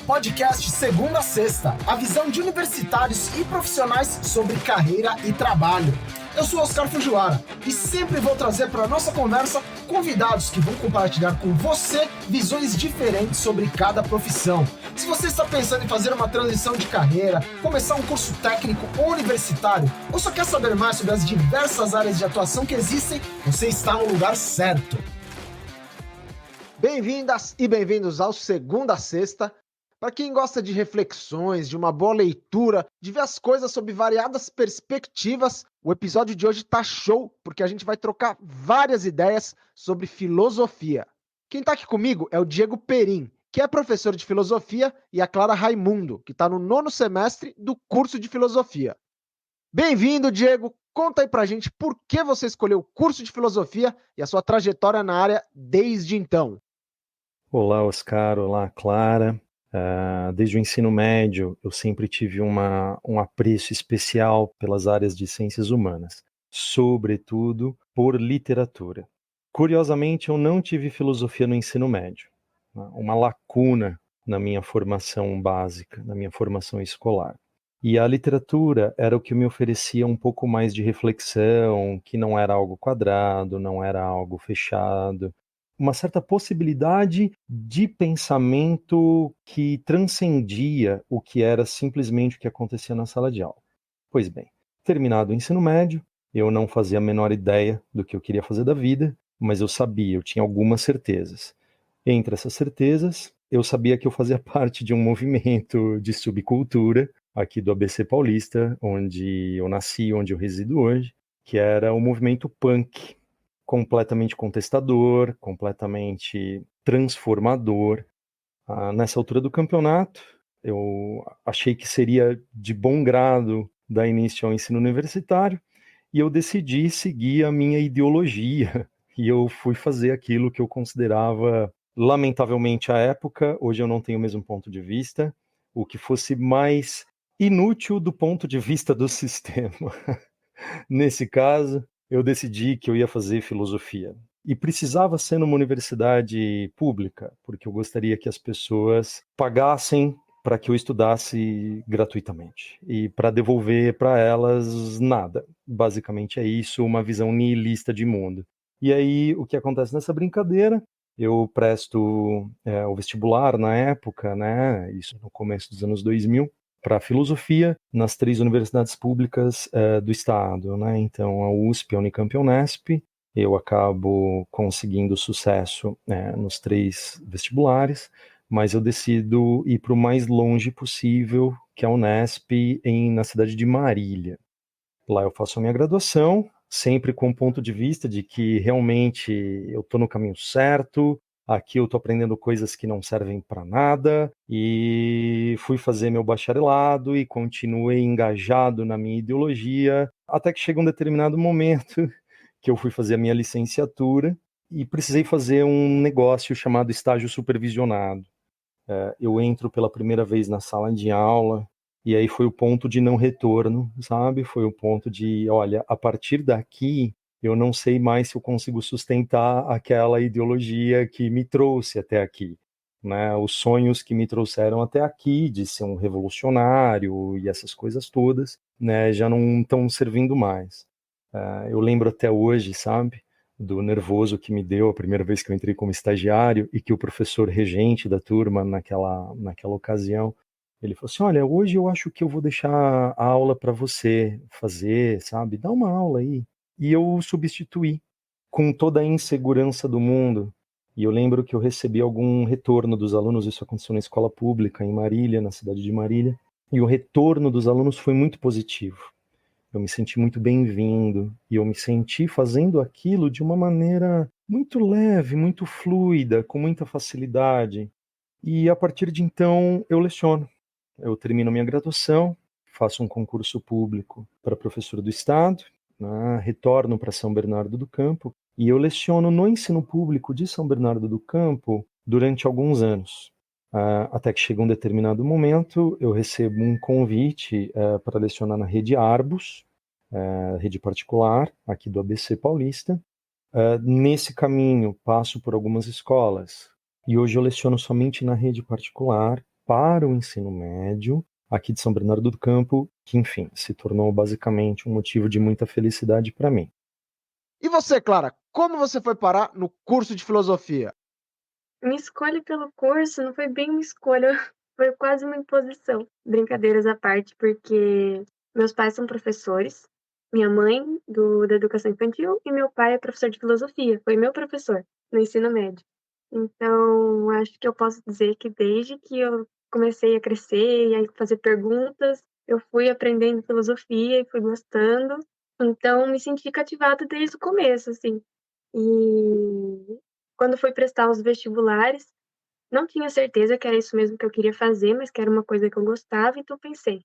podcast Segunda a Sexta, a visão de universitários e profissionais sobre carreira e trabalho. Eu sou Oscar Fujiwara e sempre vou trazer para a nossa conversa convidados que vão compartilhar com você visões diferentes sobre cada profissão. Se você está pensando em fazer uma transição de carreira, começar um curso técnico ou universitário, ou só quer saber mais sobre as diversas áreas de atuação que existem, você está no lugar certo. Bem-vindas e bem-vindos ao Segunda a Sexta. Para quem gosta de reflexões, de uma boa leitura, de ver as coisas sob variadas perspectivas, o episódio de hoje tá show, porque a gente vai trocar várias ideias sobre filosofia. Quem tá aqui comigo é o Diego Perim, que é professor de filosofia, e a Clara Raimundo, que está no 9º semestre do curso de filosofia. Bem-vindo, Diego! Conta aí pra gente por que você escolheu o curso de filosofia e a sua trajetória na área desde então. Olá, Oscar. Olá, Clara. Desde o ensino médio, eu sempre tive um apreço especial pelas áreas de ciências humanas, sobretudo por literatura. Curiosamente, eu não tive filosofia no ensino médio, uma lacuna na minha formação básica, na minha formação escolar. E a literatura era o que me oferecia um pouco mais de reflexão, que não era algo quadrado, não era algo fechado, uma certa possibilidade de pensamento que transcendia o que era simplesmente o que acontecia na sala de aula. Pois bem, terminado o ensino médio, eu não fazia a menor ideia do que eu queria fazer da vida, mas eu sabia, eu tinha algumas certezas. Entre essas certezas, eu sabia que eu fazia parte de um movimento de subcultura aqui do ABC Paulista, onde eu nasci, onde eu resido hoje, que era o movimento punk. Completamente contestador, completamente transformador. Nessa altura do campeonato, eu achei que seria de bom grado dar início ao ensino universitário e eu decidi seguir a minha ideologia e eu fui fazer aquilo que eu considerava, lamentavelmente à época, hoje eu não tenho o mesmo ponto de vista, o que fosse mais inútil do ponto de vista do sistema. Nesse caso, eu decidi que eu ia fazer filosofia. E precisava ser numa universidade pública, porque eu gostaria que as pessoas pagassem para que eu estudasse gratuitamente. E para devolver para elas nada. Basicamente é isso, uma visão nihilista de mundo. E aí, o que acontece nessa brincadeira? Eu presto o vestibular na época, né? Isso no começo dos anos 2000. Para filosofia nas 3 universidades públicas do estado, né? Então a USP, a Unicamp e a Unesp. Eu acabo conseguindo sucesso nos 3 vestibulares, mas eu decido ir para o mais longe possível, que é a Unesp, na cidade de Marília. Lá eu faço a minha graduação, sempre com o ponto de vista de que realmente eu estou no caminho certo, aqui eu estou aprendendo coisas que não servem para nada, e fui fazer meu bacharelado e continuei engajado na minha ideologia, até que chega um determinado momento que eu fui fazer a minha licenciatura e precisei fazer um negócio chamado estágio supervisionado. Eu entro pela primeira vez na sala de aula, e aí foi o ponto de não retorno, sabe? Foi o ponto de, olha, a partir daqui eu não sei mais se eu consigo sustentar aquela ideologia que me trouxe até aqui, né? Os sonhos que me trouxeram até aqui de ser um revolucionário e essas coisas todas, né? Já não estão servindo mais. Eu lembro até hoje, sabe? Do nervoso que me deu a primeira vez que eu entrei como estagiário e que o professor regente da turma naquela ocasião, ele falou assim, olha, hoje eu acho que eu vou deixar a aula para você fazer, sabe? Dá uma aula aí. E eu substituí com toda a insegurança do mundo. E eu lembro que eu recebi algum retorno dos alunos, isso aconteceu na escola pública em Marília, na cidade de Marília, e o retorno dos alunos foi muito positivo. Eu me senti muito bem-vindo e eu me senti fazendo aquilo de uma maneira muito leve, muito fluida, com muita facilidade. E a partir de então eu leciono. Eu termino minha graduação, faço um concurso público para professor do estado, né, retorno para São Bernardo do Campo e eu leciono no ensino público de São Bernardo do Campo durante alguns anos. Até que chega um determinado momento, eu recebo um convite para lecionar na rede Arbus, rede particular, aqui do ABC Paulista. Nesse caminho, passo por algumas escolas, e hoje eu leciono somente na rede particular, para o ensino médio aqui de São Bernardo do Campo, que, enfim, se tornou basicamente um motivo de muita felicidade para mim. E você, Clara, como você foi parar no curso de filosofia? Minha escolha pelo curso não foi bem uma escolha, foi quase uma imposição. Brincadeiras à parte, porque meus pais são professores, minha mãe da educação infantil e meu pai é professor de filosofia, foi meu professor no ensino médio. Então, acho que eu posso dizer que desde que eu comecei a crescer e aí fazer perguntas, eu fui aprendendo filosofia e fui gostando. Então, me senti cativada desde o começo, assim. E quando fui prestar os vestibulares, não tinha certeza que era isso mesmo que eu queria fazer, mas que era uma coisa que eu gostava, então pensei,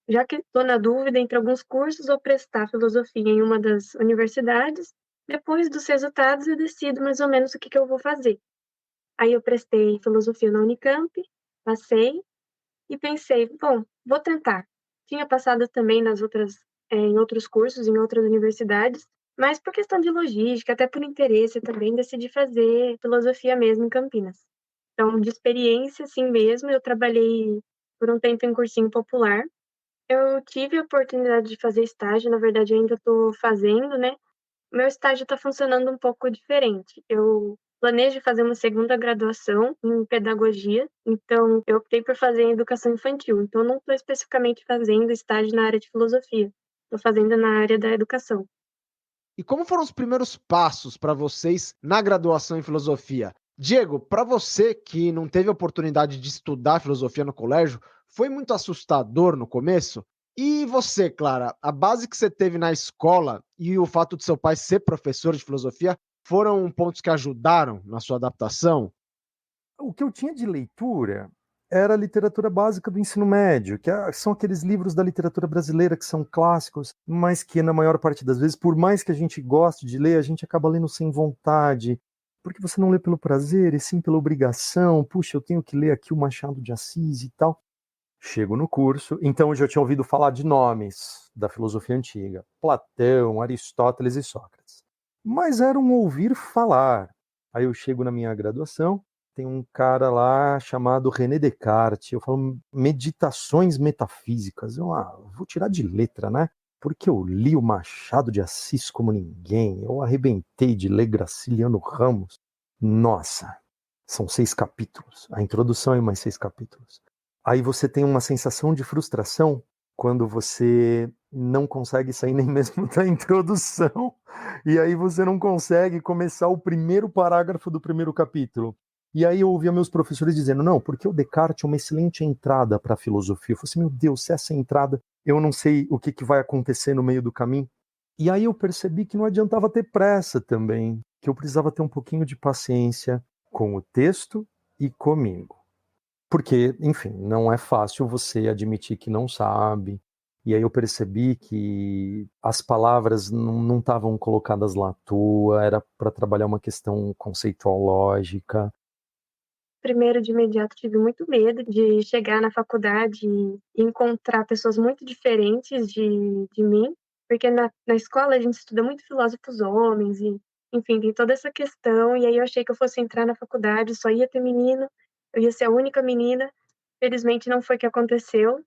já que estou na dúvida entre alguns cursos, vou prestar filosofia em uma das universidades, depois dos resultados eu decido mais ou menos o que eu vou fazer. Aí eu prestei filosofia na Unicamp, passei e pensei, bom, vou tentar. Tinha passado também em outros cursos, em outras universidades, mas por questão de logística, até por interesse também, decidi fazer filosofia mesmo em Campinas. Então, de experiência, assim mesmo, eu trabalhei por um tempo em cursinho popular. Eu tive a oportunidade de fazer estágio, na verdade, eu ainda estou fazendo, né? Meu estágio está funcionando um pouco diferente. Eu planejo fazer uma segunda graduação em pedagogia, então eu optei por fazer em educação infantil. Então, não estou especificamente fazendo estágio na área de filosofia, estou fazendo na área da educação. E como foram os primeiros passos para vocês na graduação em filosofia? Diego, para você que não teve a oportunidade de estudar filosofia no colégio, foi muito assustador no começo? E você, Clara, a base que você teve na escola e o fato de seu pai ser professor de filosofia foram pontos que ajudaram na sua adaptação? O que eu tinha de leitura era a literatura básica do ensino médio, são aqueles livros da literatura brasileira que são clássicos, mas que na maior parte das vezes, por mais que a gente goste de ler, a gente acaba lendo sem vontade, porque você não lê pelo prazer, e sim pela obrigação. Puxa, eu tenho que ler aqui o Machado de Assis e tal. Chego no curso, então eu já tinha ouvido falar de nomes da filosofia antiga, Platão, Aristóteles e Sócrates. Mas era um ouvir falar. Aí eu chego na minha graduação, tem um cara lá chamado René Descartes, eu falo meditações metafísicas. Vou tirar de letra, né? Porque eu li o Machado de Assis como ninguém, eu arrebentei de ler Graciliano Ramos. Nossa, são 6 capítulos, a introdução é mais 6 capítulos. Aí você tem uma sensação de frustração quando você não consegue sair nem mesmo da introdução, e aí você não consegue começar o primeiro parágrafo do primeiro capítulo. E aí eu ouvia meus professores dizendo, não, porque o Descartes é uma excelente entrada para a filosofia. Eu falei assim, meu Deus, se essa entrada, eu não sei o que vai acontecer no meio do caminho. E aí eu percebi que não adiantava ter pressa também, que eu precisava ter um pouquinho de paciência com o texto e comigo. Porque, enfim, não é fácil você admitir que não sabe. E aí eu percebi que as palavras não estavam colocadas lá à toa, era para trabalhar uma questão conceitual lógica. Primeiro, de imediato, tive muito medo de chegar na faculdade e encontrar pessoas muito diferentes de mim, porque na escola a gente estuda muito filósofos homens e, enfim, tem toda essa questão. E aí eu achei que eu fosse entrar na faculdade, só ia ter menino, eu ia ser a única menina. Felizmente não foi o que aconteceu.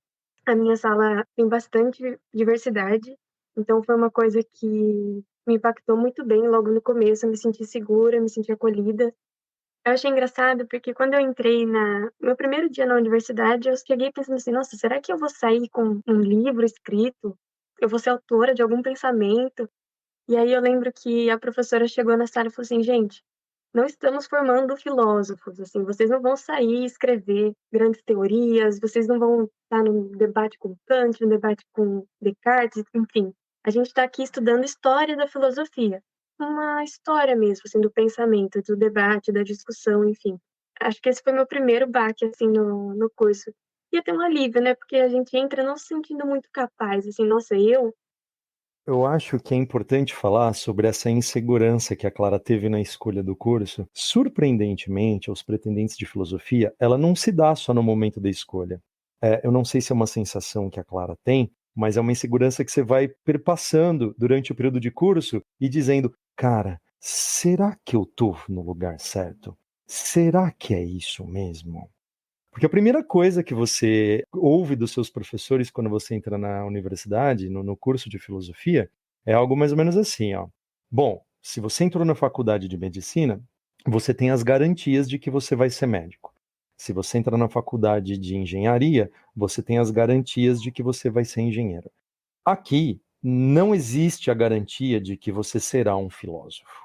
A minha sala tem bastante diversidade, então foi uma coisa que me impactou muito bem logo no começo. Eu me senti segura, me senti acolhida. Eu achei engraçado porque quando eu entrei na meu primeiro dia na universidade, eu cheguei pensando assim: "Nossa, será que eu vou sair com um livro escrito? Eu vou ser autora de algum pensamento?". E aí eu lembro que a professora chegou na sala e falou assim: "Gente, não estamos formando filósofos, assim, vocês não vão sair e escrever grandes teorias, vocês não vão estar num debate com Kant, num debate com Descartes, enfim. A gente está aqui estudando história da filosofia, uma história mesmo, assim, do pensamento, do debate, da discussão, enfim". Acho que esse foi meu primeiro baque, assim, no curso. E até um alívio, né, porque a gente entra não se sentindo muito capaz, assim, nossa, Eu acho que é importante falar sobre essa insegurança que a Clara teve na escolha do curso. Surpreendentemente, aos pretendentes de filosofia, ela não se dá só no momento da escolha. Eu não sei se é uma sensação que a Clara tem, mas é uma insegurança que você vai perpassando durante o período de curso e dizendo, cara, será que eu tô no lugar certo? Será que é isso mesmo? Porque a primeira coisa que você ouve dos seus professores quando você entra na universidade, no curso de filosofia, é algo mais ou menos assim, ó. Bom, se você entrou na faculdade de medicina, você tem as garantias de que você vai ser médico. Se você entrar na faculdade de engenharia, você tem as garantias de que você vai ser engenheiro. Aqui não existe a garantia de que você será um filósofo.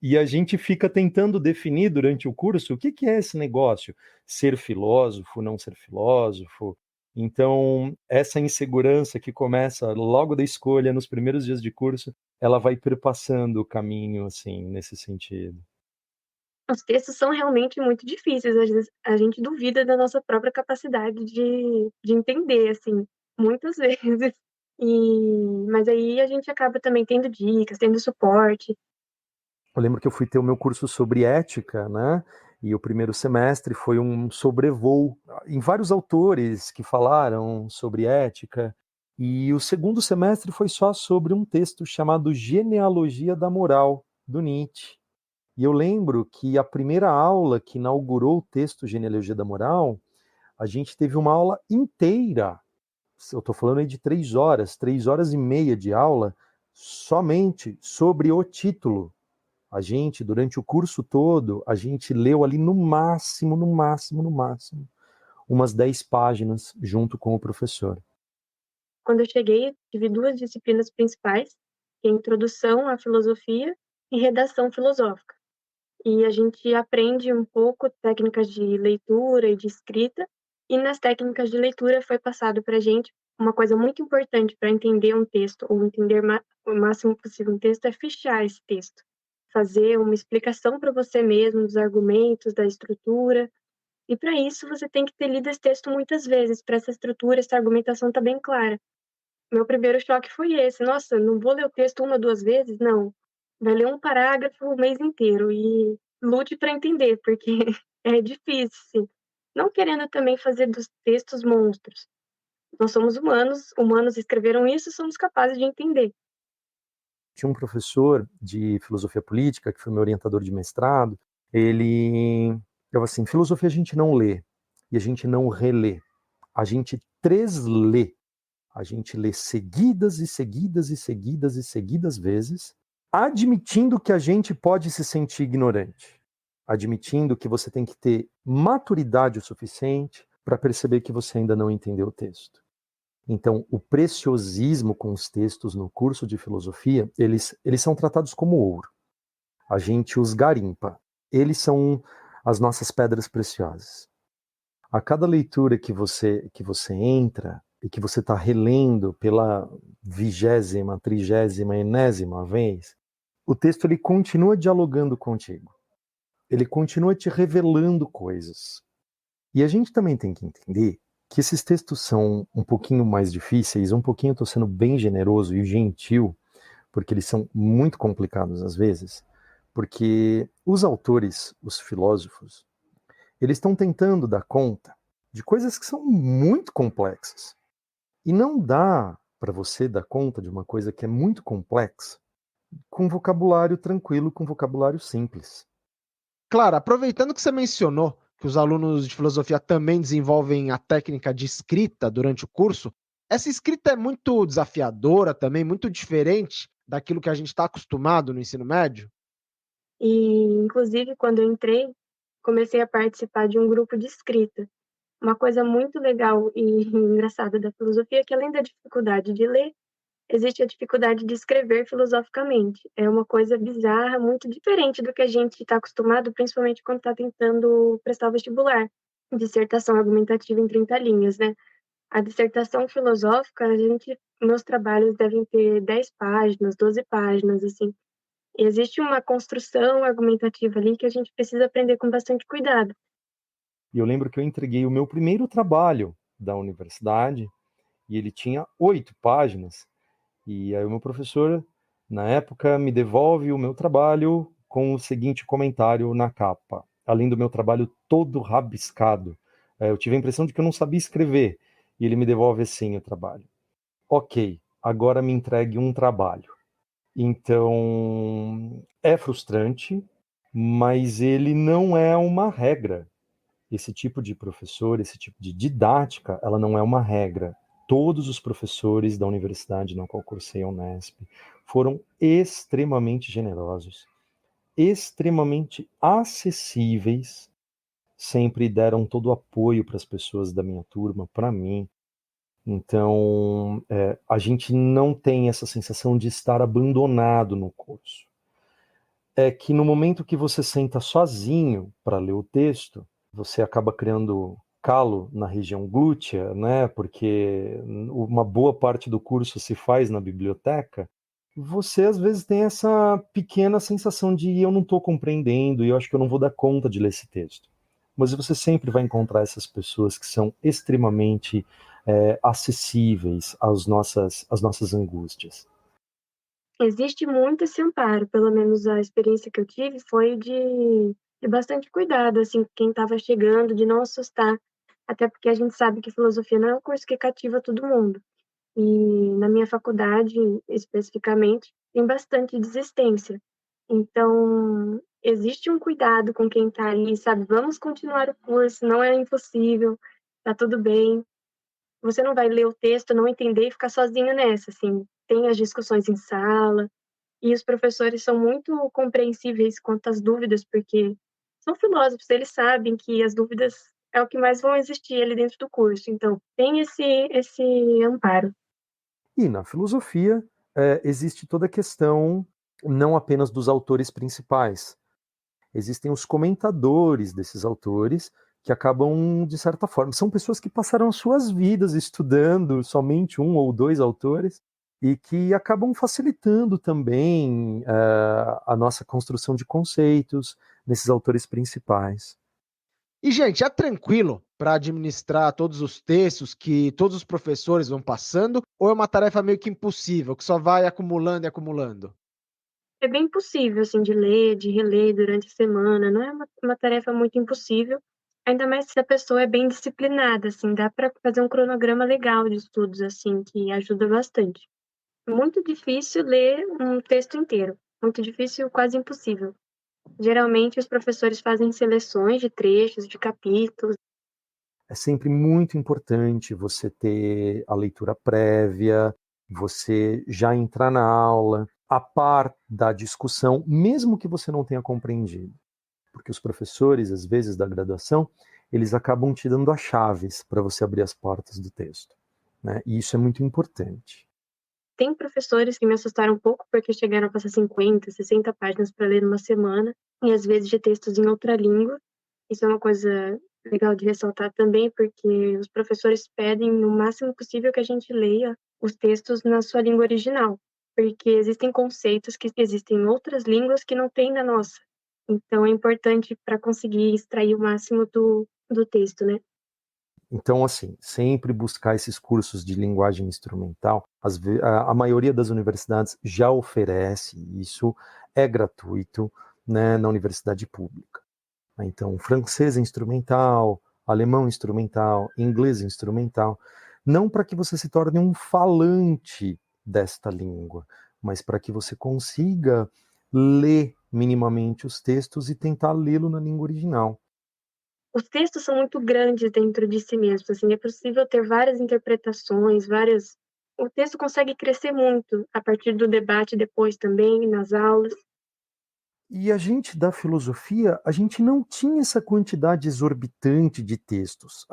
E a gente fica tentando definir durante o curso o que é esse negócio, ser filósofo, não ser filósofo. Então, essa insegurança que começa logo da escolha, nos primeiros dias de curso, ela vai perpassando o caminho, assim, nesse sentido. Os textos são realmente muito difíceis, às vezes a gente duvida da nossa própria capacidade de entender, assim, muitas vezes. Mas aí a gente acaba também tendo dicas, tendo suporte. Eu lembro que eu fui ter o meu curso sobre ética, né? E o primeiro semestre foi um sobrevoo em vários autores que falaram sobre ética. E o segundo semestre foi só sobre um texto chamado Genealogia da Moral, do Nietzsche. E eu lembro que a primeira aula que inaugurou o texto Genealogia da Moral, a gente teve uma aula inteira. Eu estou falando aí de 3 horas e meia de aula, somente sobre o título. A gente, durante o curso todo, a gente leu ali no máximo, umas 10 páginas junto com o professor. Quando eu cheguei, tive 2 disciplinas principais, que é Introdução à Filosofia e Redação Filosófica. E a gente aprende um pouco técnicas de leitura e de escrita, e nas técnicas de leitura foi passado para a gente uma coisa muito importante para entender um texto, ou entender o máximo possível um texto, é fichar esse texto. Fazer uma explicação para você mesmo dos argumentos, da estrutura, e para isso você tem que ter lido esse texto muitas vezes, para essa estrutura, essa argumentação estar bem clara. Meu primeiro choque foi esse: nossa, não vou ler o texto 1, 2 vezes? Não. Vai ler um parágrafo o mês inteiro e lute para entender, porque é difícil, sim. Não querendo também fazer dos textos monstros. Nós somos humanos, humanos escreveram isso, somos capazes de entender. Tinha um professor de filosofia política, que foi meu orientador de mestrado, ele falava assim, filosofia a gente não lê, e a gente não relê, a gente treslê. A gente lê seguidas e seguidas e seguidas e seguidas vezes, admitindo que a gente pode se sentir ignorante, admitindo que você tem que ter maturidade o suficiente para perceber que você ainda não entendeu o texto. Então, o preciosismo com os textos no curso de filosofia, eles são tratados como ouro. A gente os garimpa. Eles são as nossas pedras preciosas. A cada leitura que você entra e que você está relendo pela 20ª, 30ª, enésima vez, o texto ele continua dialogando contigo. Ele continua te revelando coisas. E a gente também tem que entender que esses textos são um pouquinho mais difíceis, um pouquinho, estou sendo bem generoso e gentil, porque eles são muito complicados às vezes, porque os autores, os filósofos, eles estão tentando dar conta de coisas que são muito complexas. E não dá para você dar conta de uma coisa que é muito complexa com vocabulário tranquilo, com vocabulário simples. Clara, aproveitando que você mencionou que os alunos de filosofia também desenvolvem a técnica de escrita durante o curso, essa escrita é muito desafiadora também, muito diferente daquilo que a gente está acostumado no ensino médio? E, inclusive, quando eu entrei, comecei a participar de um grupo de escrita. Uma coisa muito legal e engraçada da filosofia é que, além da dificuldade de ler, existe a dificuldade de escrever filosoficamente. É uma coisa bizarra, muito diferente do que a gente está acostumado, principalmente quando está tentando prestar o vestibular. Dissertação argumentativa em 30 linhas, né? A dissertação filosófica, meus trabalhos devem ter 10 páginas, 12 páginas, assim. E existe uma construção argumentativa ali que a gente precisa aprender com bastante cuidado. E eu lembro que eu entreguei o meu primeiro trabalho da universidade e ele tinha 8 páginas. E aí o meu professor, na época, me devolve o meu trabalho com o seguinte comentário na capa. Além do meu trabalho todo rabiscado, eu tive a impressão de que eu não sabia escrever. E ele me devolve assim o trabalho. Ok, agora me entregue um trabalho. Então, é frustrante, mas ele não é uma regra. esse tipo de professor, esse tipo de didática, ela não é uma regra. Todos os professores da universidade na qual cursei a Unesp foram extremamente generosos, extremamente acessíveis, sempre deram todo o apoio para as pessoas da minha turma, para mim. Então, a gente não tem essa sensação de estar abandonado no curso. É que no momento que você senta sozinho para ler o texto, você acaba criando calo na região glútea, né? Porque uma boa parte do curso se faz na biblioteca. Você às vezes tem essa pequena sensação de eu não estou compreendendo e eu acho que eu não vou dar conta de ler esse texto. Mas você sempre vai encontrar essas pessoas que são extremamente acessíveis às nossas angústias. Existe muito esse amparo, pelo menos a experiência que eu tive foi de bastante cuidado, assim, com quem estava chegando, de não assustar, até porque a gente sabe que filosofia não é um curso que cativa todo mundo. E na minha faculdade, especificamente, tem bastante desistência. Então, existe um cuidado com quem está ali, sabe? Vamos continuar o curso, não é impossível, tá tudo bem. Você não vai ler o texto, não entender e ficar sozinho nessa, assim. Tem as discussões em sala, e os professores são muito compreensíveis quanto às dúvidas, porque são filósofos, eles sabem que as dúvidas é o que mais vão existir ali dentro do curso. Então, tem esse amparo. E na filosofia existe toda a questão não apenas dos autores principais. Existem os comentadores desses autores que acabam, de certa forma, são pessoas que passaram suas vidas estudando somente um ou dois autores e que acabam facilitando também a nossa construção de conceitos nesses autores principais. E, gente, é tranquilo para administrar todos os textos que todos os professores vão passando? Ou é uma tarefa meio que impossível, que só vai acumulando e acumulando? É bem possível, assim, de ler, de reler durante a semana, não é uma tarefa muito impossível, ainda mais se a pessoa é bem disciplinada, assim, dá para fazer um cronograma legal de estudos, assim, que ajuda bastante. Muito difícil ler um texto inteiro, muito difícil, quase impossível. Geralmente os professores fazem seleções de trechos, de capítulos. É sempre muito importante você ter a leitura prévia, você já entrar na aula, a par da discussão, mesmo que você não tenha compreendido. Porque os professores, às vezes, da graduação, eles acabam te dando as chaves para você abrir as portas do texto, né? E isso é muito importante. Tem professores que me assustaram um pouco porque chegaram a passar 50, 60 páginas para ler numa semana, e às vezes de textos em outra língua. Isso é uma coisa legal de ressaltar também, porque os professores pedem no máximo possível que a gente leia os textos na sua língua original, porque existem conceitos que existem em outras línguas que não tem na nossa. Então é importante para conseguir extrair o máximo do texto, né? Então, assim, sempre buscar esses cursos de linguagem instrumental. A maioria das universidades já oferece isso, é gratuito, né, na universidade pública. Então, francês instrumental, alemão instrumental, inglês instrumental, não para que você se torne um falante desta língua, mas para que você consiga ler minimamente os textos e tentar lê-lo na língua original. Os textos são muito grandes dentro de si mesmos, assim, é possível ter várias interpretações, várias. O texto consegue crescer muito a partir do debate depois também, nas aulas. E a gente da filosofia, a gente não tinha essa quantidade exorbitante de textos.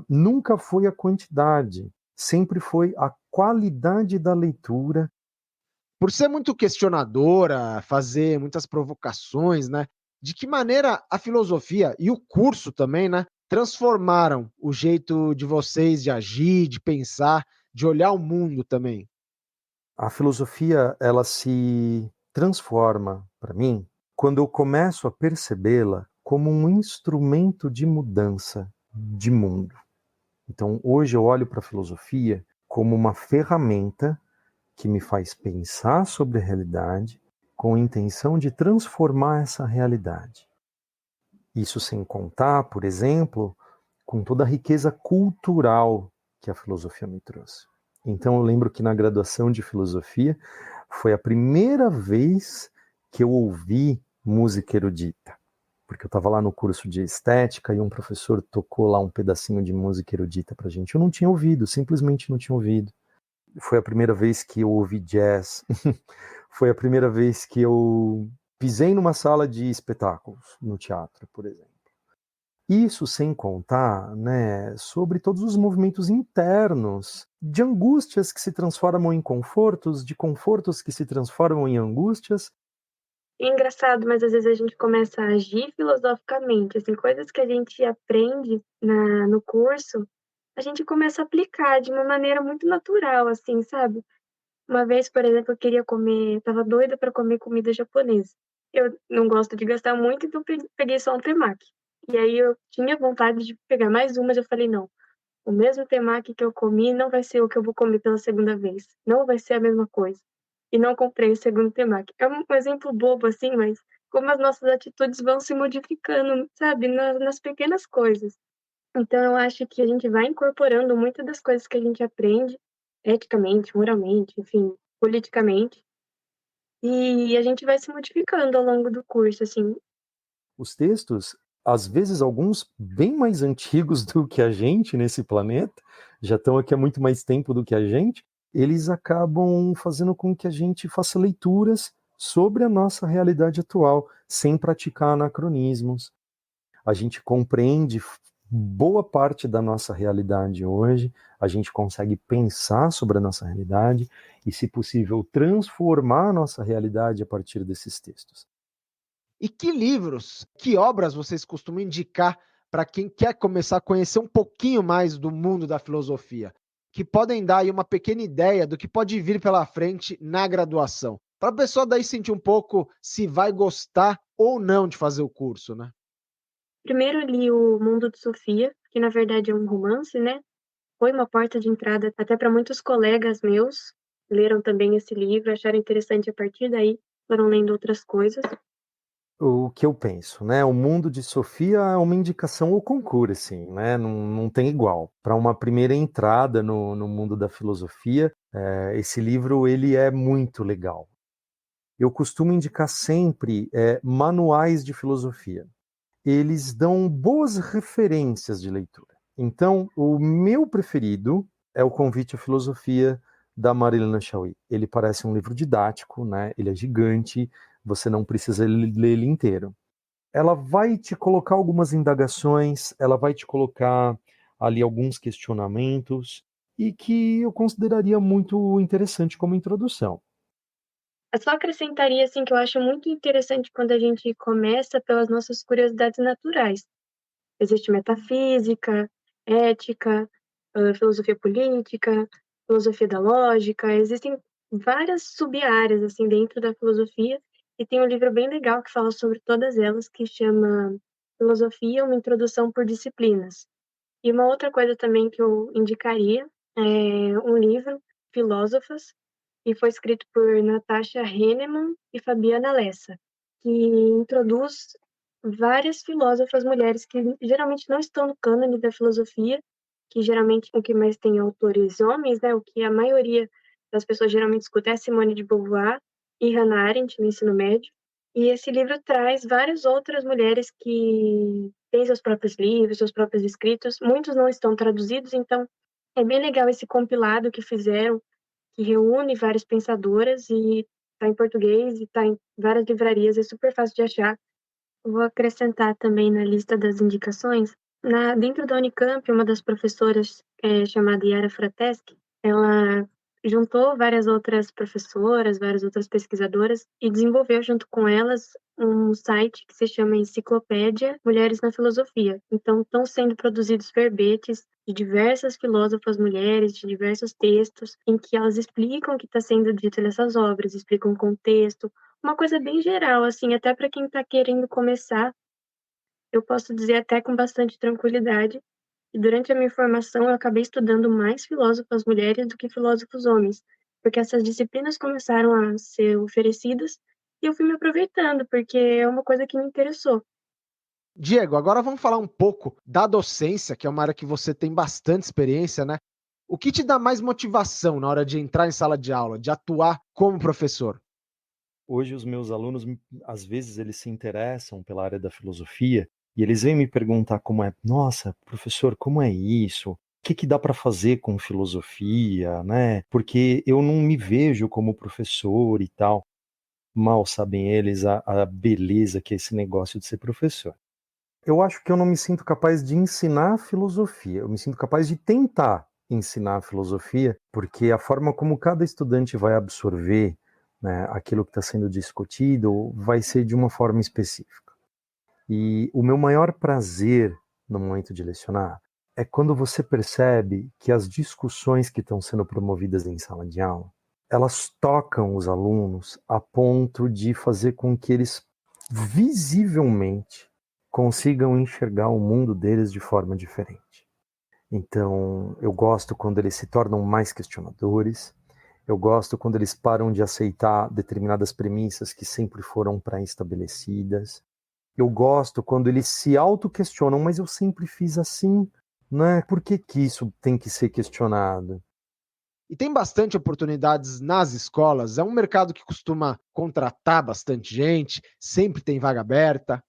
Nunca foi a quantidade, sempre foi a qualidade da leitura. Por ser muito questionadora, fazer muitas provocações, né? De que maneira a filosofia e o curso também, né, transformaram o jeito de vocês de agir, de pensar, de olhar o mundo também? A filosofia, ela se transforma, para mim, quando eu começo a percebê-la como um instrumento de mudança de mundo. Então, hoje eu olho para a filosofia como uma ferramenta que me faz pensar sobre a realidade com a intenção de transformar essa realidade. Isso sem contar, por exemplo, com toda a riqueza cultural que a filosofia me trouxe. Então eu lembro que na graduação de filosofia foi a primeira vez que eu ouvi música erudita, porque eu estava lá no curso de estética e um professor tocou lá um pedacinho de música erudita pra gente. Eu não tinha ouvido, simplesmente não tinha ouvido. Foi a primeira vez que eu ouvi jazz. Foi a primeira vez que eu pisei numa sala de espetáculos, no teatro, por exemplo. Isso sem contar, né, sobre todos os movimentos internos, de angústias que se transformam em confortos, de confortos que se transformam em angústias. É engraçado, mas às vezes a gente começa a agir filosoficamente, assim, coisas que a gente aprende no curso, a gente começa a aplicar de uma maneira muito natural, assim, sabe? Uma vez, por exemplo, eu queria comer, estava doida para comer comida japonesa. Eu não gosto de gastar muito, então peguei só um temaki. E aí eu tinha vontade de pegar mais um, mas eu falei, não, o mesmo temaki que eu comi não vai ser o que eu vou comer pela segunda vez. Não vai ser a mesma coisa. E não comprei o segundo temaki. É um exemplo bobo, assim, mas como as nossas atitudes vão se modificando, sabe? Nas pequenas coisas. Então, eu acho que a gente vai incorporando muitas das coisas que a gente aprende, eticamente, moralmente, enfim, politicamente, e a gente vai se modificando ao longo do curso, assim. Os textos, às vezes alguns bem mais antigos do que a gente nesse planeta, já estão aqui há muito mais tempo do que a gente, eles acabam fazendo com que a gente faça leituras sobre a nossa realidade atual, sem praticar anacronismos. A gente compreende boa parte da nossa realidade hoje, a gente consegue pensar sobre a nossa realidade e, se possível, transformar a nossa realidade a partir desses textos. E que livros, que obras vocês costumam indicar para quem quer começar a conhecer um pouquinho mais do mundo da filosofia, que podem dar aí uma pequena ideia do que pode vir pela frente na graduação, para a pessoa daí sentir um pouco se vai gostar ou não de fazer o curso, né? Primeiro eu li o Mundo de Sofia, que na verdade é um romance, né? Foi uma porta de entrada até para muitos colegas meus, leram também esse livro, acharam interessante a partir daí, foram lendo outras coisas. O que eu penso, né? O Mundo de Sofia é uma indicação ao concurso, assim, né? Não tem igual. Para uma primeira entrada no mundo da filosofia, esse livro ele é muito legal. Eu costumo indicar sempre manuais de filosofia. Eles dão boas referências de leitura. Então, o meu preferido é o Convite à Filosofia, da Marilyn Chauí. Ele parece um livro didático, né? Ele é gigante, você não precisa ler ele inteiro. Ela vai te colocar algumas indagações, ela vai te colocar ali alguns questionamentos, e que eu consideraria muito interessante como introdução. Eu só acrescentaria, assim, que eu acho muito interessante quando a gente começa pelas nossas curiosidades naturais. Existe metafísica, ética, filosofia política, filosofia da lógica, existem várias sub-áreas, assim, dentro da filosofia, e tem um livro bem legal que fala sobre todas elas, que chama Filosofia, uma introdução por disciplinas. E uma outra coisa também que eu indicaria é um livro, Filósofas, que foi escrito por Natasha Hahnemann e Fabiana Lessa, que introduz várias filósofas mulheres que geralmente não estão no cânone da filosofia, que geralmente o que mais tem autores homens, né? O que a maioria das pessoas geralmente escuta é Simone de Beauvoir e Hannah Arendt no ensino médio. E esse livro traz várias outras mulheres que têm seus próprios livros, seus próprios escritos. Muitos não estão traduzidos, então é bem legal esse compilado que fizeram, que reúne várias pensadoras e está em português e está em várias livrarias, é super fácil de achar. Eu vou acrescentar também na lista das indicações, dentro da Unicamp, uma das professoras, chamada Yara Frateschi, ela juntou várias outras professoras, várias outras pesquisadoras e desenvolveu junto com elas um site que se chama Enciclopédia Mulheres na Filosofia. Então, estão sendo produzidos verbetes de diversas filósofas mulheres, de diversos textos, em que elas explicam o que está sendo dito nessas obras, explicam o contexto, uma coisa bem geral, assim, até para quem está querendo começar, eu posso dizer até com bastante tranquilidade que durante a minha formação eu acabei estudando mais filósofas mulheres do que filósofos homens, porque essas disciplinas começaram a ser oferecidas e eu fui me aproveitando, porque é uma coisa que me interessou. Diego, agora vamos falar um pouco da docência, que é uma área que você tem bastante experiência, né? O que te dá mais motivação na hora de entrar em sala de aula, de atuar como professor? Hoje os meus alunos, às vezes, eles se interessam pela área da filosofia e eles vêm me perguntar como é, nossa, professor, como é isso? O que dá para fazer com filosofia, né? Porque eu não me vejo como professor e tal. Mal sabem eles a beleza que é esse negócio de ser professor. Eu acho que eu não me sinto capaz de ensinar filosofia, eu me sinto capaz de tentar ensinar filosofia, porque a forma como cada estudante vai absorver, né, aquilo que está sendo discutido vai ser de uma forma específica. E o meu maior prazer no momento de lecionar é quando você percebe que as discussões que estão sendo promovidas em sala de aula, elas tocam os alunos a ponto de fazer com que eles visivelmente consigam enxergar o mundo deles de forma diferente. Então, eu gosto quando eles se tornam mais questionadores, eu gosto quando eles param de aceitar determinadas premissas que sempre foram pré-estabelecidas, eu gosto quando eles se auto-questionam, mas eu sempre fiz assim, né? Por que que isso tem que ser questionado? E tem bastante oportunidades nas escolas, é um mercado que costuma contratar bastante gente, sempre tem vaga aberta.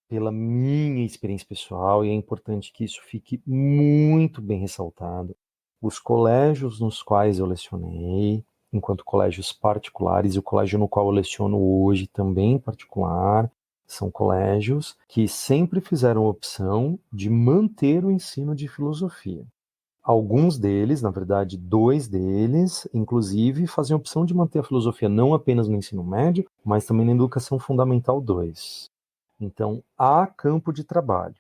Pela minha experiência pessoal, e é importante que isso fique muito bem ressaltado, os colégios nos quais eu lecionei, enquanto colégios particulares, e o colégio no qual eu leciono hoje também em particular, são colégios que sempre fizeram a opção de manter o ensino de filosofia. Alguns deles, na verdade, 2 deles, inclusive, fazem a opção de manter a filosofia não apenas no ensino médio, mas também na educação fundamental 2. Então, há campo de trabalho.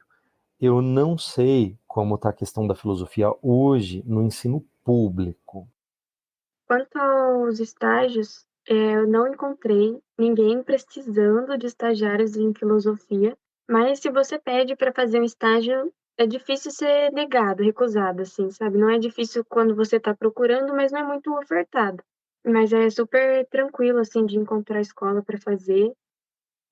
Eu não sei como está a questão da filosofia hoje no ensino público. Quanto aos estágios, eu não encontrei ninguém precisando de estagiários em filosofia, mas se você pede para fazer um estágio, é difícil ser negado, recusado, assim, sabe? Não é difícil quando você está procurando, mas não é muito ofertado. Mas é super tranquilo, assim, de encontrar escola para fazer.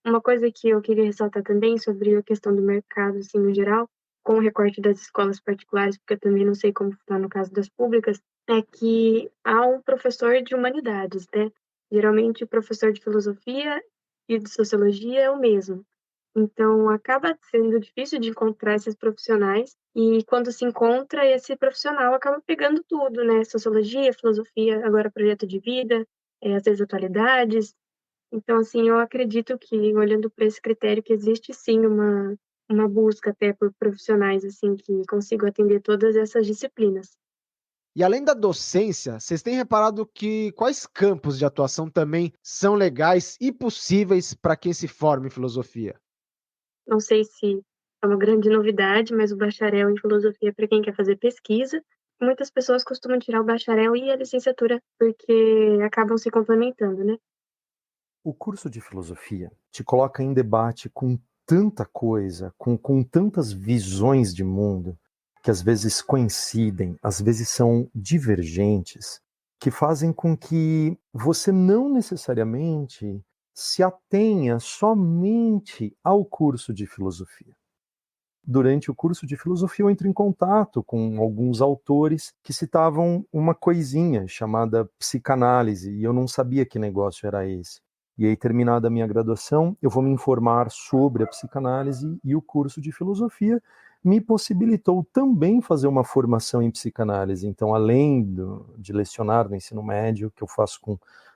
Uma coisa que eu queria ressaltar também sobre a questão do mercado, assim, no geral, com o recorte das escolas particulares, porque eu também não sei como está no caso das públicas, é que há um professor de humanidades, né? Geralmente o professor de filosofia e de sociologia é o mesmo. Então acaba sendo difícil de encontrar esses profissionais e quando se encontra esse profissional acaba pegando tudo, né? Sociologia, filosofia, agora projeto de vida, às vezes atualidades. Então, assim, eu acredito que, olhando para esse critério, que existe sim uma busca até por profissionais, assim, que consigam atender todas essas disciplinas. E além da docência, vocês têm reparado que quais campos de atuação também são legais e possíveis para quem se forma em filosofia? Não sei se é uma grande novidade, mas o bacharel em filosofia é para quem quer fazer pesquisa. Muitas pessoas costumam tirar o bacharel e a licenciatura porque acabam se complementando, né? O curso de filosofia te coloca em debate com tanta coisa, com tantas visões de mundo, que às vezes coincidem, às vezes são divergentes, que fazem com que você não necessariamente se atenha somente ao curso de filosofia. Durante o curso de filosofia, eu entro em contato com alguns autores que citavam uma coisinha chamada psicanálise, e eu não sabia que negócio era esse. E aí, terminada a minha graduação, eu vou me informar sobre a psicanálise, e o curso de filosofia me possibilitou também fazer uma formação em psicanálise. Então, além de lecionar no ensino médio, que eu faço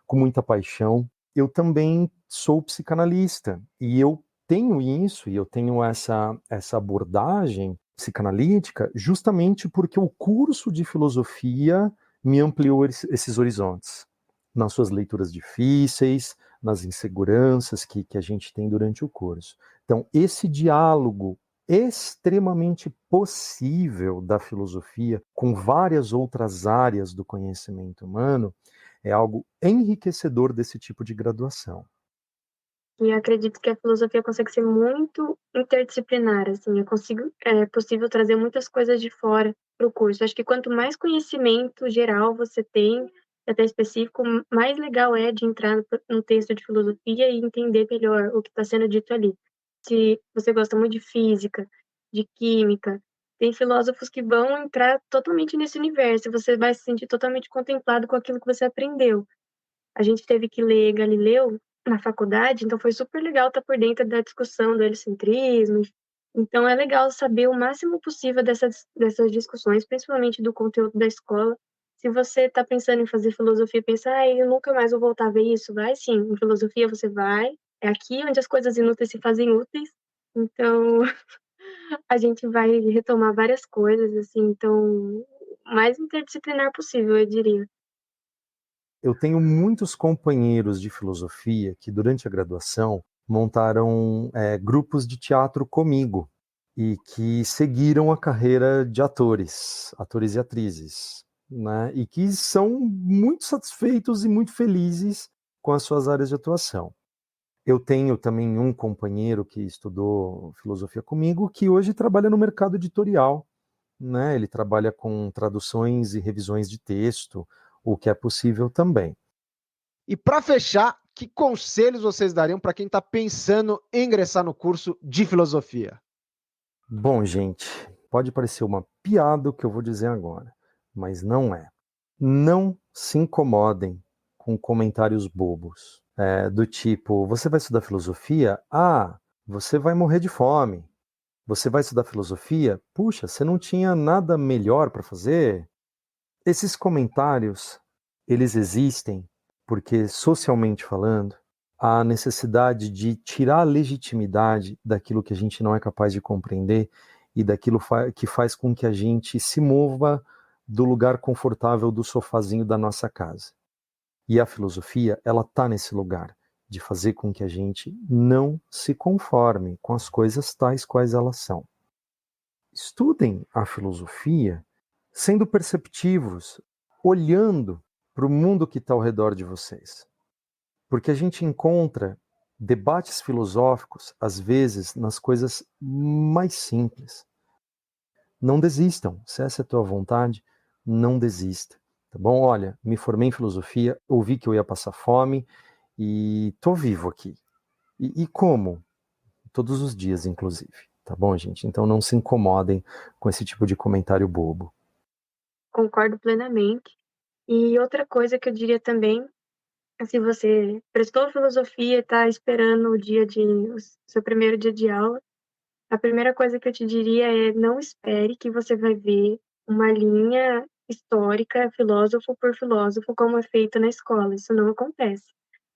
com muita paixão, eu também sou psicanalista, e eu tenho isso, e eu tenho essa abordagem psicanalítica justamente porque o curso de filosofia me ampliou esses horizontes, nas suas leituras difíceis, nas inseguranças que a gente tem durante o curso. Então, esse diálogo extremamente possível da filosofia com várias outras áreas do conhecimento humano é algo enriquecedor desse tipo de graduação. E acredito que a filosofia consegue ser muito interdisciplinar, assim, é possível trazer muitas coisas de fora para o curso. Acho que quanto mais conhecimento geral você tem, até específico, mais legal é de entrar no texto de filosofia e entender melhor o que está sendo dito ali. Se você gosta muito de física, de química, tem filósofos que vão entrar totalmente nesse universo, e você vai se sentir totalmente contemplado com aquilo que você aprendeu. A gente teve que ler Galileu na faculdade, então foi super legal estar por dentro da discussão do helicentrismo. Então é legal saber o máximo possível dessas discussões, principalmente do conteúdo da escola. Se você está pensando em fazer filosofia, pensa, eu nunca mais vou voltar a ver isso. Vai sim, em filosofia você vai. É aqui onde as coisas inúteis se fazem úteis. Então, a gente vai retomar várias coisas, assim, então, o mais interdisciplinar possível, eu diria. Eu tenho muitos companheiros de filosofia que, durante a graduação, montaram grupos de teatro comigo e que seguiram a carreira de atores e atrizes, né? E que são muito satisfeitos e muito felizes com as suas áreas de atuação. Eu tenho também um companheiro que estudou filosofia comigo que hoje trabalha no mercado editorial, né? Ele trabalha com traduções e revisões de texto, o que é possível também. E para fechar, que conselhos vocês dariam para quem está pensando em ingressar no curso de filosofia? Bom, gente, pode parecer uma piada o que eu vou dizer agora, mas não é. Não se incomodem com comentários bobos, do tipo, você vai estudar filosofia? Ah, você vai morrer de fome. Você vai estudar filosofia? Puxa, você não tinha nada melhor para fazer? Esses comentários, eles existem porque, socialmente falando, há necessidade de tirar a legitimidade daquilo que a gente não é capaz de compreender e daquilo que faz com que a gente se mova do lugar confortável do sofazinho da nossa casa. E a filosofia, ela está nesse lugar de fazer com que a gente não se conforme com as coisas tais quais elas são. Estudem a filosofia sendo perceptivos, olhando para o mundo que está ao redor de vocês. Porque a gente encontra debates filosóficos, às vezes, nas coisas mais simples. Não desistam, se essa é a tua vontade, não desista. Tá bom? Olha, me formei em filosofia, ouvi que eu ia passar fome e tô vivo aqui. E como? Todos os dias, inclusive. Tá bom, gente? Então não se incomodem com esse tipo de comentário bobo. Concordo plenamente. E outra coisa que eu diria também, se você prestou filosofia e está esperando o seu primeiro dia de aula, a primeira coisa que eu te diria é não espere que você vai ver uma linha histórica, filósofo por filósofo, como é feito na escola. Isso não acontece.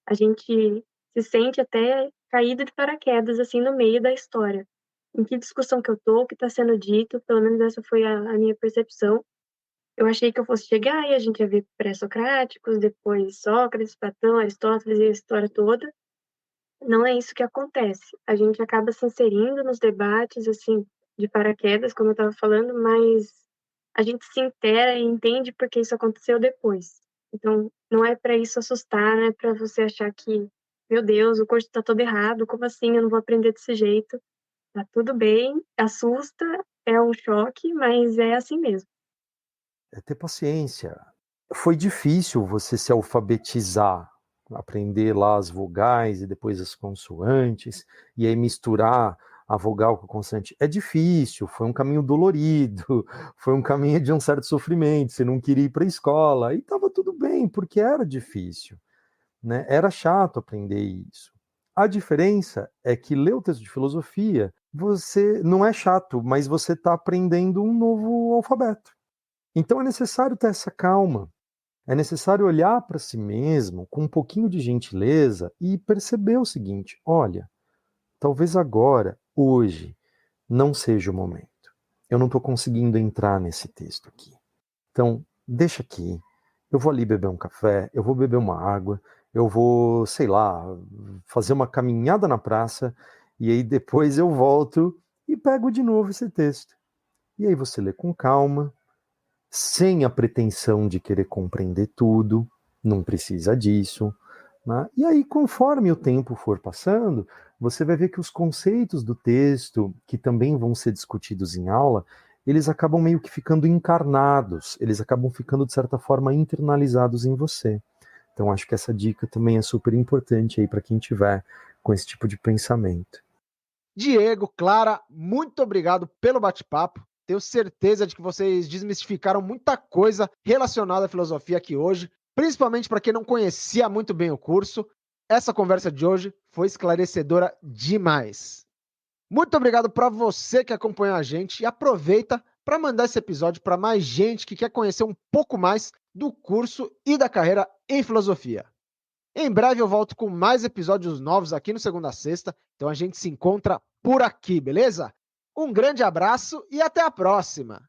A gente se sente até caído de paraquedas, assim, no meio da história. Em que discussão que eu tô, o que está sendo dito, pelo menos essa foi a minha percepção. Eu achei que eu fosse chegar e a gente ia ver pré-socráticos, depois Sócrates, Platão, Aristóteles e a história toda. Não é isso que acontece. A gente acaba se inserindo nos debates, assim, de paraquedas, como eu estava falando, mas a gente se inteira e entende porque isso aconteceu depois. Então, não é para isso assustar, não é para você achar que, meu Deus, o curso está todo errado, como assim eu não vou aprender desse jeito? Tá tudo bem, assusta, é um choque, mas é assim mesmo. É ter paciência. Foi difícil você se alfabetizar, aprender lá as vogais e depois as consoantes, e aí misturar a vogal com a consoante. É difícil, foi um caminho dolorido, foi um caminho de um certo sofrimento, você não queria ir para a escola, e estava tudo bem, porque era difícil, né? Era chato aprender isso. A diferença é que ler o texto de filosofia, você não é chato, mas você está aprendendo um novo alfabeto. Então é necessário ter essa calma, é necessário olhar para si mesmo com um pouquinho de gentileza e perceber o seguinte: olha, talvez agora, hoje, não seja o momento. Eu não estou conseguindo entrar nesse texto aqui. Então, deixa aqui. Eu vou ali beber um café, eu vou beber uma água, eu vou, sei lá, fazer uma caminhada na praça e aí depois eu volto e pego de novo esse texto. E aí você lê com calma, sem a pretensão de querer compreender tudo, não precisa disso, né? E aí, conforme o tempo for passando, você vai ver que os conceitos do texto, que também vão ser discutidos em aula, eles acabam meio que ficando encarnados, eles acabam ficando, de certa forma, internalizados em você. Então, acho que essa dica também é super importante aí para quem tiver com esse tipo de pensamento. Diego, Clara, muito obrigado pelo bate-papo. Tenho certeza de que vocês desmistificaram muita coisa relacionada à filosofia aqui hoje, principalmente para quem não conhecia muito bem o curso. essa conversa de hoje foi esclarecedora demais. Muito obrigado para você que acompanhou a gente e aproveita para mandar esse episódio para mais gente que quer conhecer um pouco mais do curso e da carreira em filosofia. Em breve eu volto com mais episódios novos aqui no Segunda a Sexta, então a gente se encontra por aqui, beleza? Um grande abraço e até a próxima!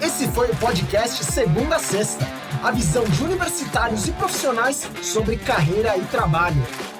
Esse foi o podcast Segunda a Sexta, a visão de universitários e profissionais sobre carreira e trabalho.